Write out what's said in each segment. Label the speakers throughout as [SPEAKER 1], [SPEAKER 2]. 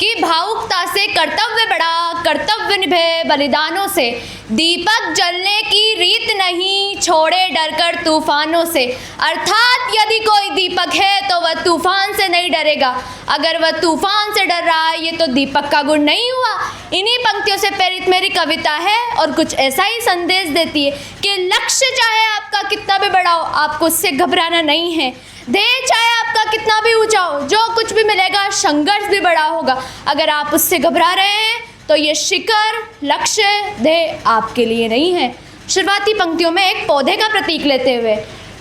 [SPEAKER 1] कि भावुकता से कर्तव्य बढ़ा, कर्तव्य निभे बलिदानों से, दीपक जलने की रीत नहीं, छोड़े डरकर तूफानों से। अर्थात यदि कोई दीपक है तो वह तूफान से नहीं डरेगा। अगर वह तूफान से डर रहा है, ये तो दीपक का गुण नहीं हुआ। इन्हीं पंक्तियों से प्रेरित मेरी कविता है और कुछ ऐसा ही संदेश देती है कि लक्ष्य चाहे आपका कितना भी बड़ा हो, आपको उससे घबराना नहीं है। ध्येय चाहे आपका कितना भी ऊंचा हो, जो कुछ भी मिलेगा, संघर्ष भी बड़ा होगा। अगर आप उससे घबरा रहे हैं तो ये शिखर, लक्ष्य, ध्येय आपके लिए नहीं है। शुरुआती पंक्तियों में एक पौधे का प्रतीक लेते हुए,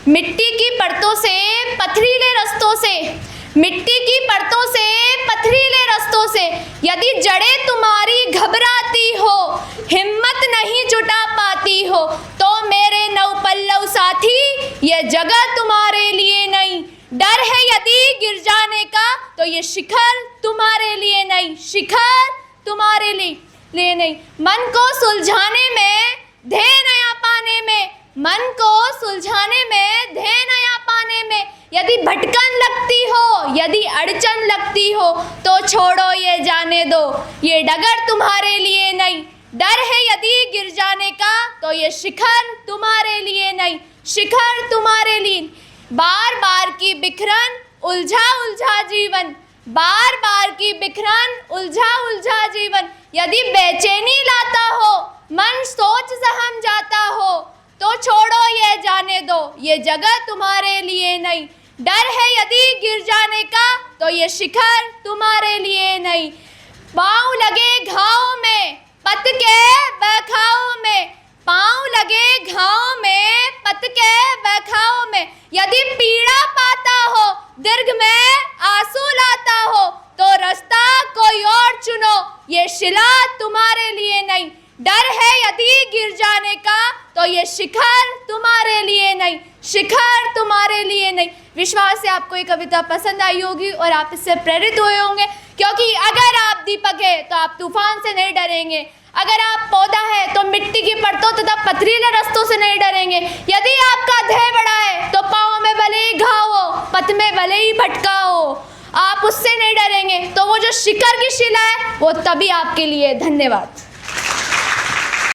[SPEAKER 1] मिट्टी की परतों से, पथरीले रस्तों से, मिट्टी की परतों से, पथरीले रस्तों से यदि जड़ें तुम्हारी घबराती हो, हिम्मत नहीं जुटा पाती हो, तो मेरे नवपल्लव साथी ये जगह तुम्हारे लिए नहीं। डर है यदि गिर जाने का, तो ये शिखर तुम्हारे लिए नहीं, शिखर तुम्हारे लिए नहीं। मन को सुलझाने में, ध्येय नया पाने में, मन को सुलझाने में, ध्येय नया पाने में यदि भटकन लगती हो, यदि अड़चन लगती हो, तो छोड़ो ये जाने दो, ये डगर तुम्हारे लिए नहीं। डर है यदि गिर जाने का, तो ये शिखर तुम्हारे लिए नहीं, शिखर तुम्हारे लिए। बार बार की बिखरन, उलझा उलझा जीवन, बार बार की बिखरन, उलझा उलझा जीवन यदि बेचैनी लाता हो, मन सोच सहम जाता हो, तो छोड़ो ये जाने दो, ये जगह तुम्हारे लिए नहीं। डर है यदि गिर जाने का, तो ये शिखर तुम्हारे लिए नहीं। पाँव लगे घाव में, पत के बखाओं में, पाँव लगे घाव में, पत के बखाओं में यदि पीड़ा पाता हो, दीर्घ में आंसू लाता हो, तो रास्ता कोई और चुनो, ये शिला तुम्हारे लिए नहीं। डर है यदि गिर जाने का, तो ये शिखर तुम्हारे लिए नहीं, शिखर तुम्हारे लिए नहीं। विश्वास है आपको ये कविता पसंद आई होगी और आप इससे प्रेरित हुए होंगे, क्योंकि अगर आप दीपक है तो आप तूफान से नहीं डरेंगे। अगर आप पौधा है तो मिट्टी की परतों तथा पथरीले रास्तों से नहीं डरेंगे। यदि आपका ध्येय बड़ा है तो पाँव में भले ही घाव हो, पथ में भले ही भटका हो, आप उससे नहीं डरेंगे। तो वो जो शिखर की शिला है वो तभी आपके लिए। धन्यवाद।